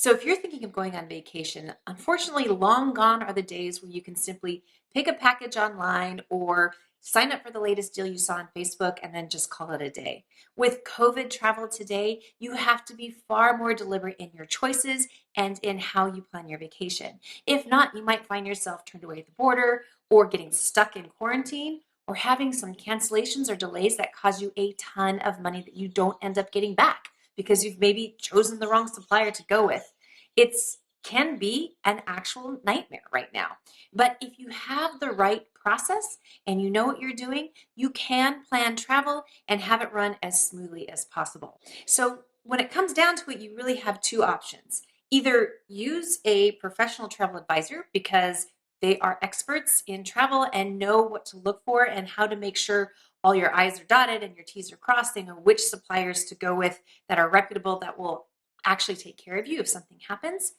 So if you're thinking of going on vacation, unfortunately, long gone are the days where you can simply pick a package online or sign up for the latest deal you saw on Facebook and then just call it a day. With COVID travel today, you have to be far more deliberate in your choices and in how you plan your vacation. If not, you might find yourself turned away at the border or getting stuck in quarantine or having some cancellations or delays that cause you a ton of money that you don't end up getting back because you've maybe chosen the wrong supplier to go with. It's can be an actual nightmare right now. But if you have the right process and you know what you're doing, you can plan travel and have it run as smoothly as possible. So when it comes down to it, you really have two options. Either use a professional travel advisor because they are experts in travel and know what to look for and how to make sure all your I's are dotted and your T's are crossed. They know which suppliers to go with that are reputable, that will actually take care of you if something happens.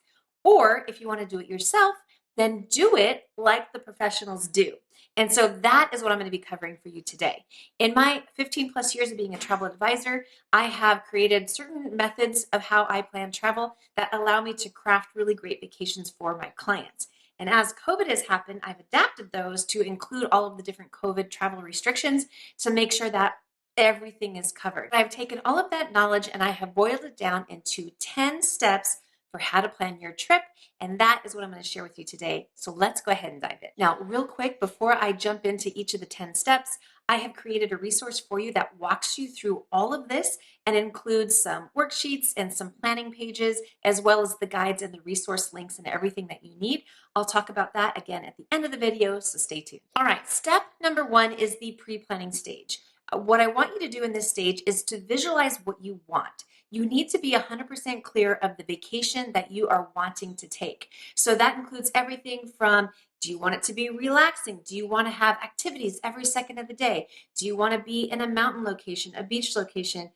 Or if you want to do it yourself, then do it like the professionals do. And so that is what I'm going to be covering for you today. In my 15 plus years of being a travel advisor, I have created certain methods of how I plan travel that allow me to craft really great vacations for my clients. And as COVID has happened, I've adapted those to include all of the different COVID travel restrictions to make sure that everything is covered. I've taken all of that knowledge and I have boiled it down into 10 steps for how to plan your trip. And that is what I'm going to share with you today. So let's go ahead and dive in. Now, real quick, before I jump into each of the 10 steps, I have created a resource for you that walks you through all of this and includes some worksheets and some planning pages, as well as the guides and the resource links and everything that you need. I'll talk about that again at the end of the video, so stay tuned. All right, step number one is the pre-planning stage. What I want you to do in this stage is to visualize what you want. You need to be 100% clear of the vacation that you are wanting to take. So that includes everything from, do you want it to be relaxing? Do you want to have activities every second of the day? Do you want to be in a mountain location, a beach location?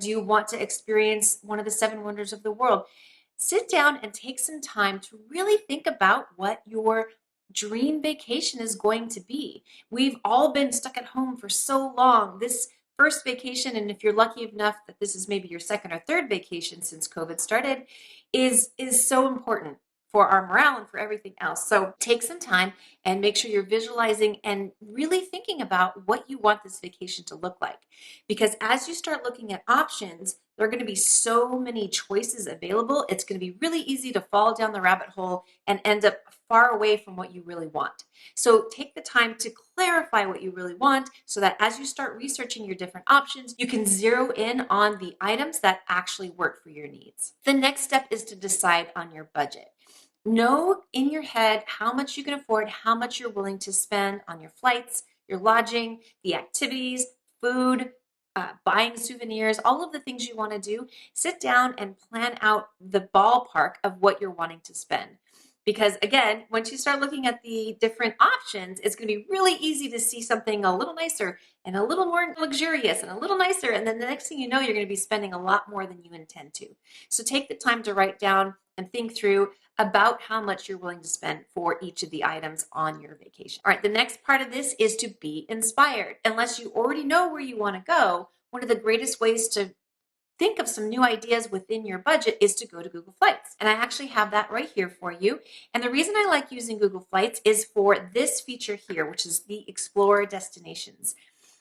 Do you want to experience one of the seven wonders of the world? Sit down and take some time to really think about what your dream vacation is going to be. We've all been stuck at home for so long. This first vacation, and if you're lucky enough that this is maybe your second or third vacation since COVID started, is so important for our morale and for everything else. So take some time and make sure you're visualizing and really thinking about what you want this vacation to look like. Because as you start looking at options, there are going to be so many choices available. It's going to be really easy to fall down the rabbit hole and end up far away from what you really want. So take the time to clarify what you really want so that as you start researching your different options, you can zero in on the items that actually work for your needs. The next step is to decide on your budget. Know in your head how much you can afford, how much you're willing to spend on your flights, your lodging, the activities, food, buying souvenirs, all of the things you want to do. Sit down and plan out the ballpark of what you're wanting to spend. Because again, once you start looking at the different options, it's going to be really easy to see something a little nicer and a little more luxurious and a little nicer. And then the next thing you know, you're going to be spending a lot more than you intend to. So take the time to write down and think through about how much you're willing to spend for each of the items on your vacation. All right, the next part of this is to be inspired. Unless you already know where you want to go, one of the greatest ways to think of some new ideas within your budget is to go to Google Flights. And I actually have that right here for you. And the reason I like using Google Flights is for this feature here, which is the Explore Destinations.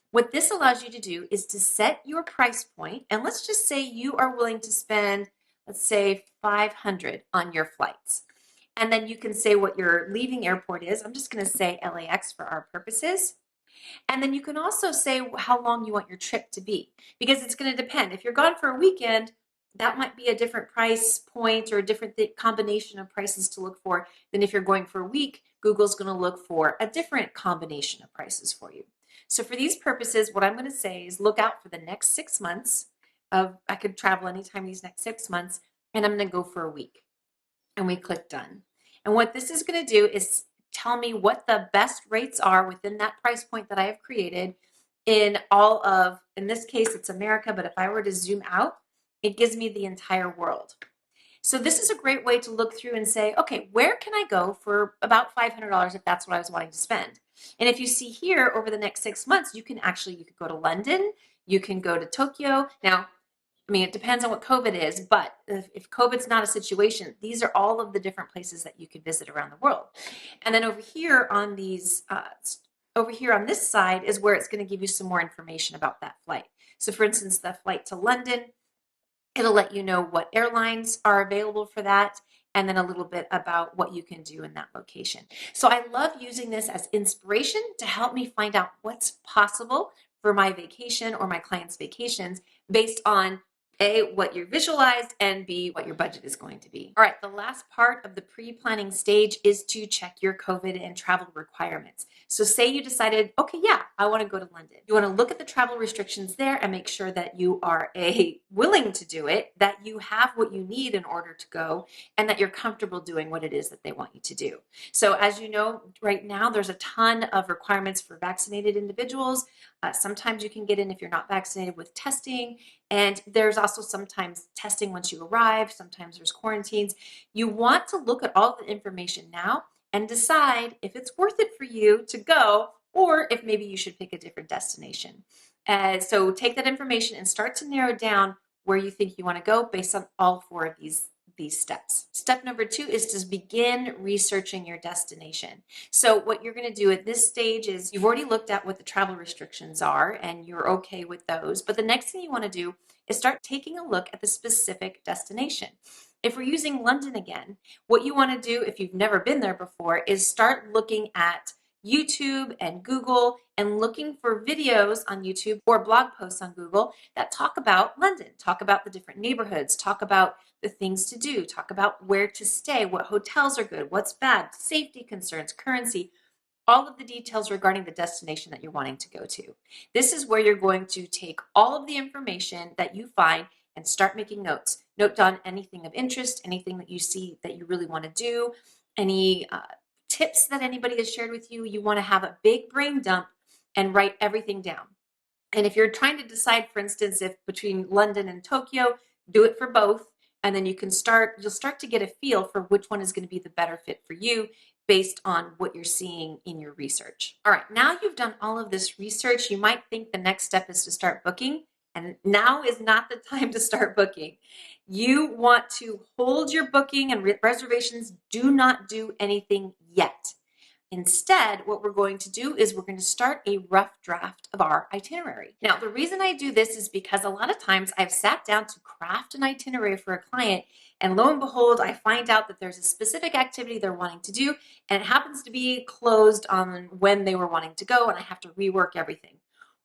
What this allows you to do is to set your price point, and let's just say you are willing to spend, let's say $500 on your flights. And then you can say what your leaving airport is. I'm just going to say LAX for our purposes. And then you can also say how long you want your trip to be, because it's going to depend. If you're gone for a weekend, that might be a different price point or a different combination of prices to look for than if you're going for a week. Google's going to look for a different combination of prices for you. So for these purposes, what I'm going to say is look out for the next 6 months of, I could travel anytime these next 6 months, and I'm going to go for a week. And we click done. And what this is going to do is tell me what the best rates are within that price point that I have created in all of, in this case, it's America, but if I were to zoom out, it gives me the entire world. So this is a great way to look through and say, okay, where can I go for about $500 if that's what I was wanting to spend? And if you see here over the next 6 months, you could go to London, you can go to Tokyo. Now, I mean, it depends on what COVID is, but if COVID's not a situation, these are all of the different places that you could visit around the world. And then over here on over here on this side is where it's going to give you some more information about that flight. So for instance, the flight to London, it'll let you know what airlines are available for that, and then a little bit about what you can do in that location. So I love using this as inspiration to help me find out what's possible for my vacation or my clients' vacations based on A, what you visualized, and B, what your budget is going to be. All right, the last part of the pre-planning stage is to check your COVID and travel requirements. So say you decided, okay, yeah, I want to go to London. You want to look at the travel restrictions there and make sure that you are willing to do it, that you have what you need in order to go, and that you're comfortable doing what it is that they want you to do. So as you know, right now, there's a ton of requirements for vaccinated individuals. Sometimes you can get in if you're not vaccinated with testing. And there's also sometimes testing once you arrive. Sometimes there's quarantines. You want to look at all the information now and decide if it's worth it for you to go, or if maybe you should pick a different destination. So take that information and start to narrow down where you think you want to go based on all four of these steps. Step number 2 is to begin researching your destination. So what you're going to do at this stage is you've already looked at what the travel restrictions are and you're okay with those. But the next thing you want to do is start taking a look at the specific destination. If we're using London again, what you want to do if you've never been there before is start looking at YouTube and Google and looking for videos on YouTube or blog posts on Google that talk about London, talk about the different neighborhoods, talk about the things to do, talk about where to stay, what hotels are good, what's bad, safety concerns, currency, all of the details regarding the destination that you're wanting to go to. This is where you're going to take all of the information that you find and start making notes. Note down anything of interest, anything that you see that you really want to do, any tips that anybody has shared with you. You want to have a big brain dump and write everything down. And if you're trying to decide, for instance, if between London and Tokyo, do it for both. And then you'll start to get a feel for which one is going to be the better fit for you based on what you're seeing in your research. All right, now you've done all of this research, you might think the next step is to start booking. And now is not the time to start booking. You want to hold your booking and reservations. Do not do anything yet. Instead, what we're going to do is we're going to start a rough draft of our itinerary. Now, the reason I do this is because a lot of times I've sat down to craft an itinerary for a client, and lo and behold, I find out that there's a specific activity they're wanting to do, and it happens to be closed on when they were wanting to go, and I have to rework everything.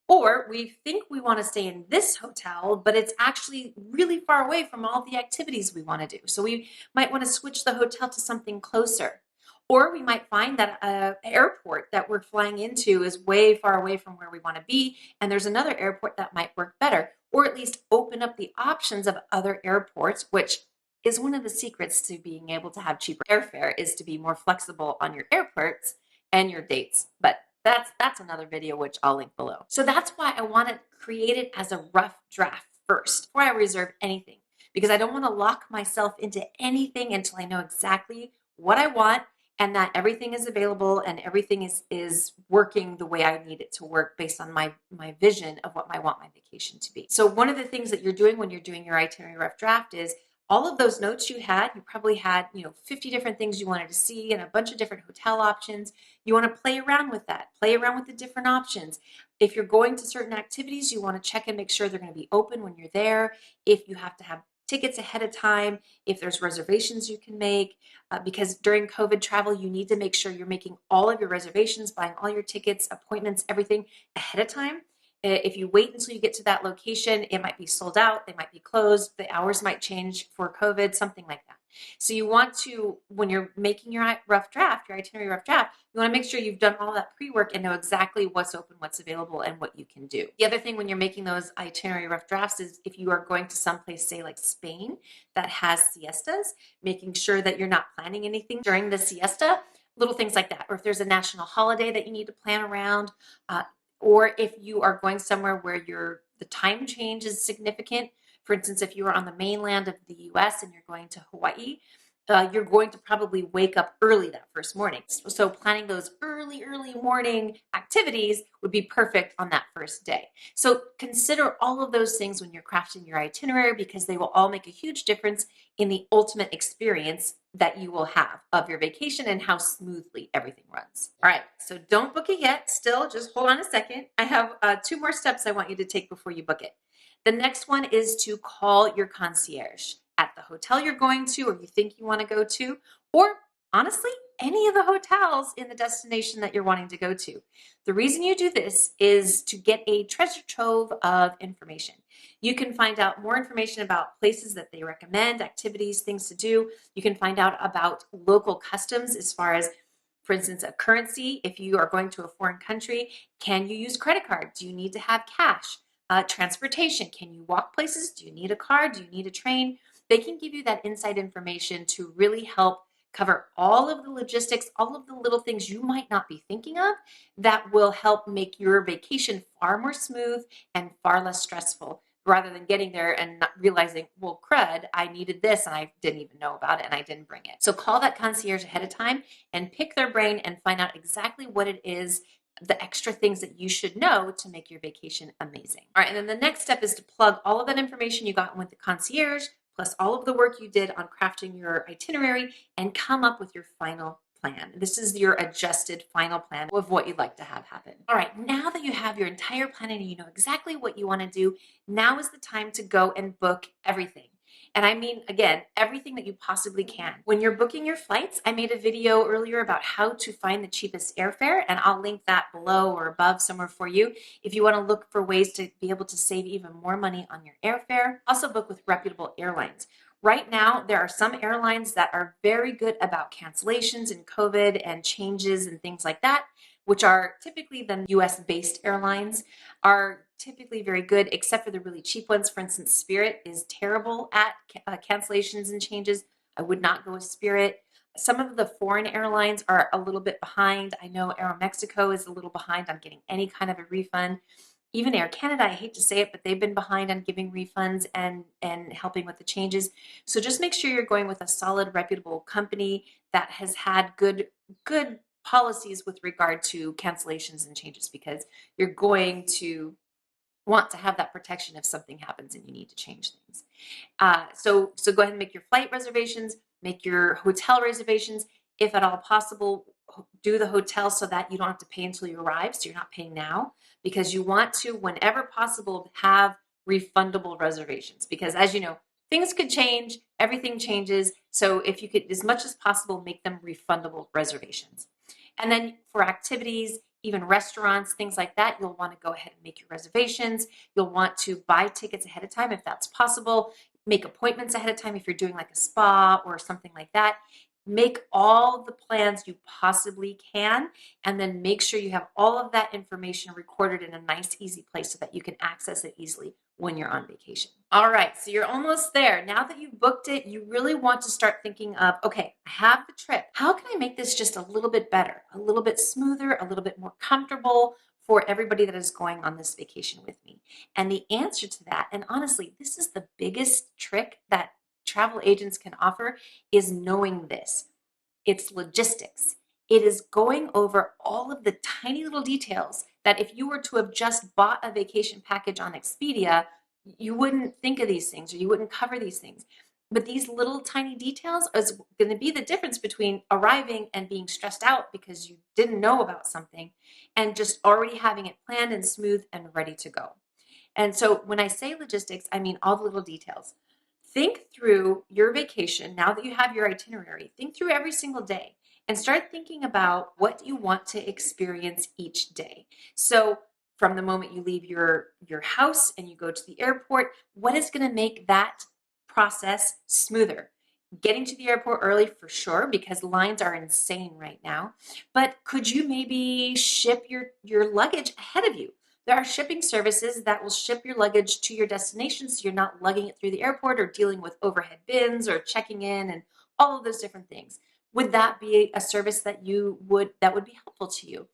Or we think we want to stay in this hotel, but it's actually really far away from all the activities we want to do. So we might want to switch the hotel to something closer. Or we might find that an airport that we're flying into is way far away from where we want to be, and there's another airport that might work better, or at least open up the options of other airports, which is one of the secrets to being able to have cheaper airfare, is to be more flexible on your airports and your dates. But that's another video, which I'll link below. So that's why I want to create it as a rough draft first before I reserve anything, because I don't want to lock myself into anything until I know exactly what I want and that everything is available and everything is working the way I need it to work based on my vision of what I want my vacation to be. So one of the things that you're doing when you're doing your itinerary rough draft is all of those notes you probably had, 50 different things you wanted to see and a bunch of different hotel options. You want to play around with that, play around with the different options. If you're going to certain activities, you want to check and make sure they're going to be open when you're there. If you have to have tickets ahead of time, if there's reservations you can make, because during COVID travel, you need to make sure you're making all of your reservations, buying all your tickets, appointments, everything ahead of time. If you wait until you get to that location, it might be sold out, they might be closed, the hours might change for COVID, something like that. So you want to, when you're making your rough draft, your itinerary rough draft, you want to make sure you've done all that pre-work and know exactly what's open, what's available, and what you can do. The other thing when you're making those itinerary rough drafts is if you are going to someplace, say like Spain, that has siestas, making sure that you're not planning anything during the siesta, little things like that. Or if there's a national holiday that you need to plan around, or if you are going somewhere where the time change is significant. For instance, if you are on the mainland of the US and you're going to Hawaii, you're going to probably wake up early that first morning. So planning those early morning activities would be perfect on that first day. So consider all of those things when you're crafting your itinerary, because they will all make a huge difference in the ultimate experience that you will have of your vacation and how smoothly everything runs. All right, so don't book it yet. Still, just hold on a second. I have 2 more steps I want you to take before you book it. The next one is to call your concierge at the hotel you're going to or you think you want to go to, or honestly, any of the hotels in the destination that you're wanting to go to. The reason you do this is to get a treasure trove of information. You can find out more information about places that they recommend, activities, things to do. You can find out about local customs as far as, for instance, a currency. If you are going to a foreign country, can you use credit card? Do you need to have cash? Transportation, can you walk places? Do you need a car? Do you need a train? They can give you that inside information to really help cover all of the logistics, all of the little things you might not be thinking of that will help make your vacation far more smooth and far less stressful, rather than getting there and not realizing, well, crud, I needed this and I didn't even know about it and I didn't bring it. So call that concierge ahead of time and pick their brain and find out exactly what it is, the extra things that you should know to make your vacation amazing. All right, and then the next step is to plug all of that information you got with the concierge, plus all of the work you did on crafting your itinerary, and come up with your final plan. This is your adjusted final plan of what you'd like to have happen. All right, now that you have your entire plan and you know exactly what you want to do, now is the time to go and book everything. And I mean, again, everything that you possibly can. When you're booking your flights, I made a video earlier about how to find the cheapest airfare, and I'll link that below or above somewhere for you if you want to look for ways to be able to save even more money on your airfare. Also book with reputable airlines. Right now, there are some airlines that are very good about cancellations and COVID and changes and things like that, which are typically the US-based airlines, are typically very good, except for the really cheap ones. For instance, Spirit is terrible at cancellations and changes. I would not go with Spirit. Some of the foreign airlines are a little bit behind. I know Aeromexico is a little behind on getting any kind of a refund. Even Air Canada, I hate to say it, but they've been behind on giving refunds and helping with the changes. So just make sure you're going with a solid, reputable company that has had good policies with regard to cancellations and changes, because you're going to want to have that protection if something happens and you need to change things. So go ahead and make your flight reservations, make your hotel reservations. If at all possible, do the hotel so that you don't have to pay until you arrive, so you're not paying now, because you want to, whenever possible, have refundable reservations, because as you know, things could change, everything changes. So if you could, as much as possible, make them refundable reservations. And then for activities, even restaurants, things like that, you'll want to go ahead and make your reservations. You'll want to buy tickets ahead of time if that's possible. Make appointments ahead of time if you're doing like a spa or something like that. Make all the plans you possibly can, and then make sure you have all of that information recorded in a nice, easy place so that you can access it easily when you're on vacation. All right, so you're almost there. Now that you've booked it, you really want to start thinking of, okay, I have the trip. How can I make this just a little bit better, a little bit smoother, a little bit more comfortable for everybody that is going on this vacation with me? And the answer to that, and honestly, this is the biggest trick that travel agents can offer, is knowing this. It's logistics. It is going over all of the tiny little details that if you were to have just bought a vacation package on Expedia, you wouldn't think of these things or you wouldn't cover these things. But these little tiny details is going to be the difference between arriving and being stressed out because you didn't know about something, and just already having it planned and smooth and ready to go. And so when I say logistics, I mean all the little details. Think through your vacation now that you have your itinerary. Think through every single day and start thinking about what you want to experience each day. So from the moment you leave your house and you go to the airport, what is going to make that process smoother? Getting to the airport early for sure, because lines are insane right now. But could you maybe ship your luggage ahead of you? There are shipping services that will ship your luggage to your destination, so you're not lugging it through the airport or dealing with overhead bins or checking in and all of those different things. Would that be a service that would be helpful to you?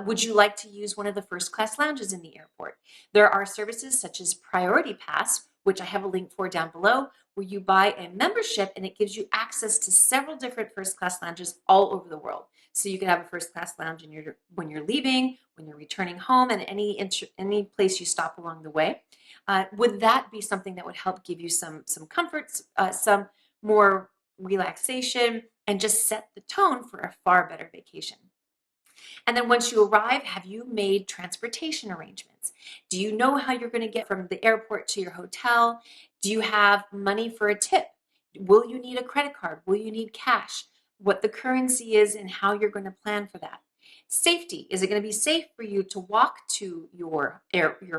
Would you like to use one of the first class lounges in the airport? There are services such as Priority Pass, which I have a link for down below, where you buy a membership and it gives you access to several different first class lounges all over the world. So you can have a first class lounge when you're leaving, when you're returning home, and any place you stop along the way. Would that be something that would help give you some comforts, some more relaxation, and just set the tone for a far better vacation? And then once you arrive, have you made transportation arrangements? Do you know how you're going to get from the airport to your hotel? Do you have money for a tip? Will you need a credit card? Will you need cash? What the currency is and how you're going to plan for that. Safety. Is it going to be safe for you to walk to your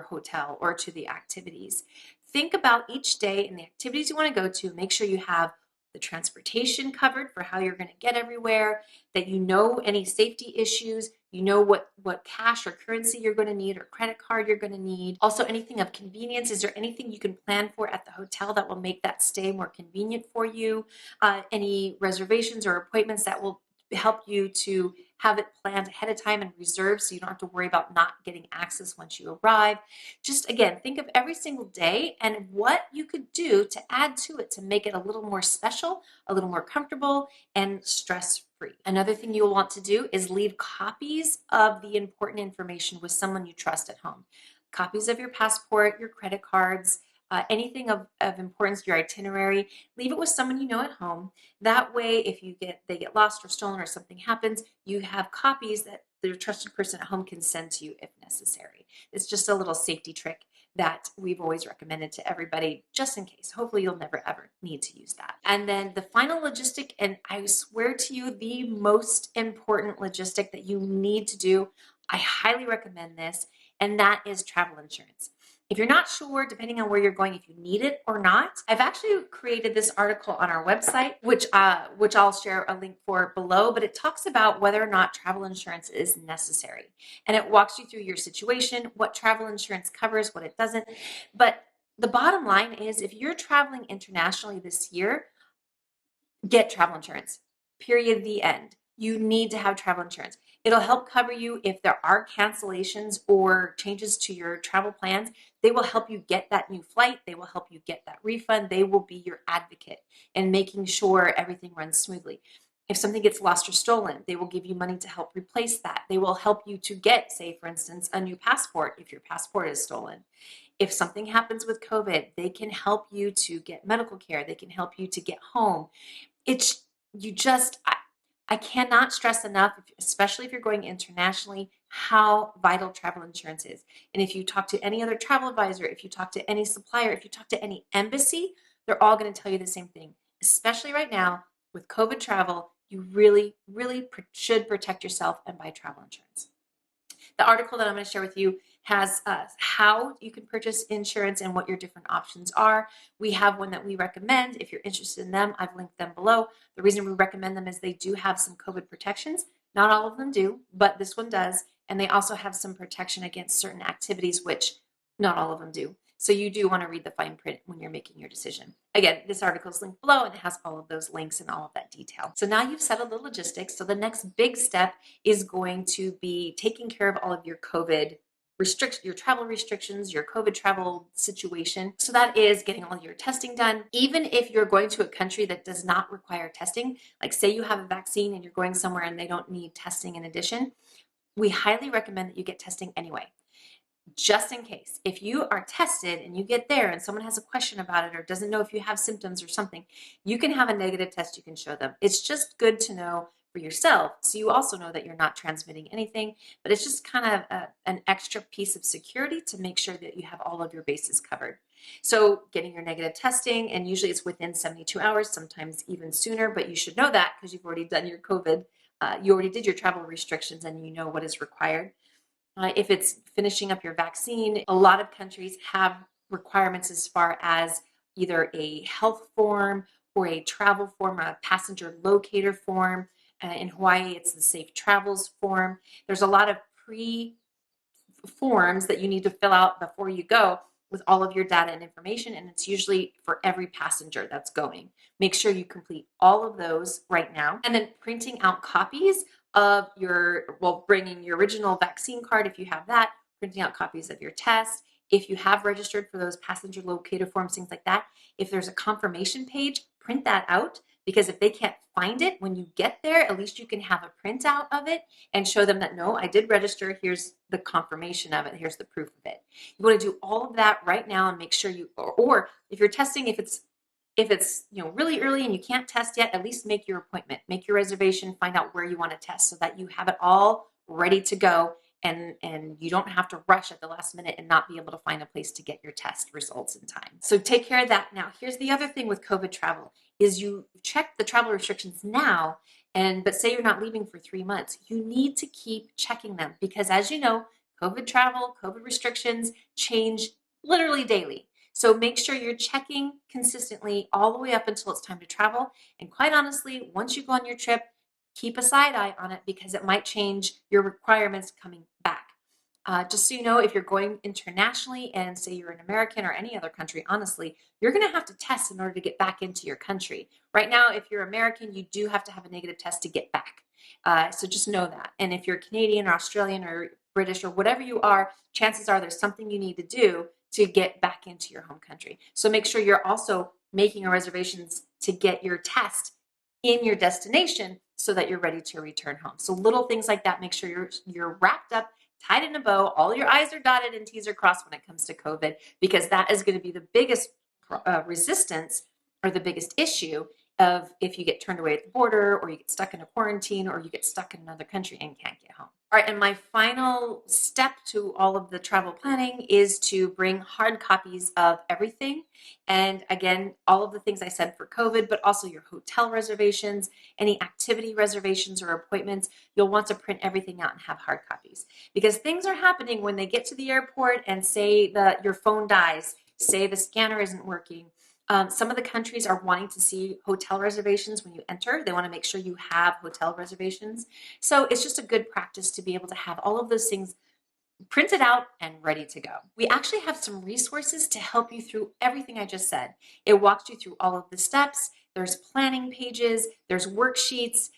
hotel or to the activities? Think about each day and the activities you want to go to. Make sure you have the transportation covered for how you're going to get everywhere, that you know any safety issues, you know what cash or currency you're going to need or credit card you're going to need. Also, anything of convenience. Is there anything you can plan for at the hotel that will make that stay more convenient for you? Any reservations or appointments that will help you to have it planned ahead of time and reserved so you don't have to worry about not getting access once you arrive. Just again, think of every single day and what you could do to add to it to make it a little more special, a little more comfortable, and stress-free. Another thing you'll want to do is leave copies of the important information with someone you trust at home. Copies of your passport, your credit cards, anything of importance, your itinerary, leave it with someone you know at home. That way, if they get lost or stolen or something happens, you have copies that their trusted person at home can send to you if necessary. It's just a little safety trick that we've always recommended to everybody, just in case. Hopefully you'll never ever need to use that. And then the final logistic, and I swear to you, the most important logistic that you need to do, I highly recommend this, and that is travel insurance. If you're not sure, depending on where you're going, if you need it or not, I've actually created this article on our website, which I'll share a link for below, but it talks about whether or not travel insurance is necessary. And it walks you through your situation, what travel insurance covers, what it doesn't. But the bottom line is, if you're traveling internationally this year, get travel insurance. Period. The end. You need to have travel insurance. It'll help cover you if there are cancellations or changes to your travel plans. They will help you get that new flight. They will help you get that refund. They will be your advocate in making sure everything runs smoothly. If something gets lost or stolen, they will give you money to help replace that. They will help you to get, say, for instance, a new passport if your passport is stolen. If something happens with COVID, they can help you to get medical care. They can help you to get home. I cannot stress enough, especially if you're going internationally, how vital travel insurance is. And if you talk to any other travel advisor, if you talk to any supplier, if you talk to any embassy, they're all going to tell you the same thing. Especially right now with COVID travel, you really, really should protect yourself and buy travel insurance. The article that I'm going to share with you has how you can purchase insurance and what your different options are. We have one that we recommend. If you're interested in them, I've linked them below. The reason we recommend them is they do have some COVID protections. Not all of them do, but this one does. And they also have some protection against certain activities, which not all of them do. So you do want to read the fine print when you're making your decision. Again, this article is linked below and it has all of those links and all of that detail. So now you've settled the logistics. So the next big step is going to be taking care of all of your COVID your travel restrictions, your COVID travel situation. So that is getting all your testing done. Even if you're going to a country that does not require testing, like say you have a vaccine and you're going somewhere and they don't need testing in addition, we highly recommend that you get testing anyway. Just in case, if you are tested and you get there and someone has a question about it or doesn't know if you have symptoms or something, you can have a negative test you can show them. It's just good to know for yourself, so you also know that you're not transmitting anything, but it's just kind of an extra piece of security to make sure that you have all of your bases covered. So getting your negative testing, and usually it's within 72 hours, sometimes even sooner, but you should know that because you've already done your COVID, you already did your travel restrictions and you know what is required. If it's finishing up your vaccine, a lot of countries have requirements as far as either a health form or a travel form, a passenger locator form. In Hawaii, it's the Safe Travels form. There's a lot of forms that you need to fill out before you go with all of your data and information, and it's usually for every passenger that's going. Make sure you complete all of those right now, and then printing out copies of bringing your original vaccine card if you have that, printing out copies of your test, If you have registered for those passenger locator forms, things like that, if there's a confirmation page, print that out, because if they can't find it when you get there, at least you can have a printout of it and show them that, no, I did register. Here's the confirmation of it. Here's the proof of it. You want to do all of that right now and make sure you, or if you're testing, if it's really early and you can't test yet, at least make your appointment, make your reservation, find out where you want to test so that you have it all ready to go, and you don't have to rush at the last minute and not be able to find a place to get your test results in time. So take care of that. Now, here's the other thing with COVID travel is you check the travel restrictions now, but say you're not leaving for 3 months, you need to keep checking them, because as you know, COVID travel, COVID restrictions change literally daily. So make sure you're checking consistently all the way up until it's time to travel. And quite honestly, once you go on your trip, keep a side eye on it, because it might change your requirements coming back. Just so you know, if you're going internationally and say you're an American or any other country, honestly, you're going to have to test in order to get back into your country. Right now, if you're American, you do have to have a negative test to get back. So just know that. And if you're Canadian or Australian or British or whatever you are, chances are there's something you need to do to get back into your home country. So make sure you're also making reservations to get your test in your destination so that you're ready to return home. So little things like that, make sure you're wrapped up, tied in a bow, all your I's are dotted and T's are crossed when it comes to COVID, because that is going to be the biggest resistance or the biggest issue of if you get turned away at the border, or you get stuck in a quarantine, or you get stuck in another country and can't get home. All right, and my final step to all of the travel planning is to bring hard copies of everything. And again, all of the things I said for COVID, but also your hotel reservations, any activity reservations or appointments, you'll want to print everything out and have hard copies, because things are happening when they get to the airport and say that your phone dies, say the scanner isn't working. Some of the countries are wanting to see hotel reservations when you enter. They want to make sure you have hotel reservations. So it's just a good practice to be able to have all of those things printed out and ready to go. We actually have some resources to help you through everything I just said. It walks you through all of the steps. There's planning pages, there's worksheets,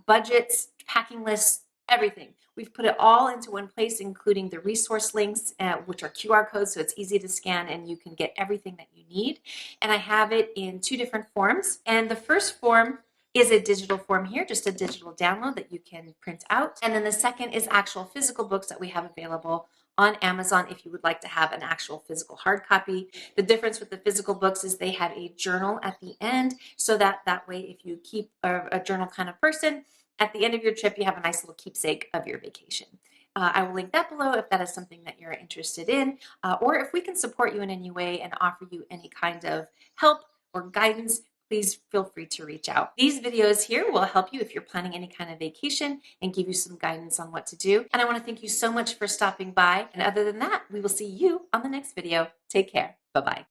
budgets, packing lists, everything. We've put it all into one place, including the resource links, which are QR codes, so it's easy to scan and you can get everything that you need. And I have it in 2 different forms. And the first form is a digital form here, just a digital download that you can print out. And then the second is actual physical books that we have available on Amazon if you would like to have an actual physical hard copy. The difference with the physical books is they have a journal at the end, so that way if you keep a journal kind of person, at the end of your trip, you have a nice little keepsake of your vacation. I will link that below if that is something that you're interested in, or if we can support you in any way and offer you any kind of help or guidance, please feel free to reach out. These videos here will help you if you're planning any kind of vacation and give you some guidance on what to do. And I want to thank you so much for stopping by. And other than that, we will see you on the next video. Take care. Bye-bye.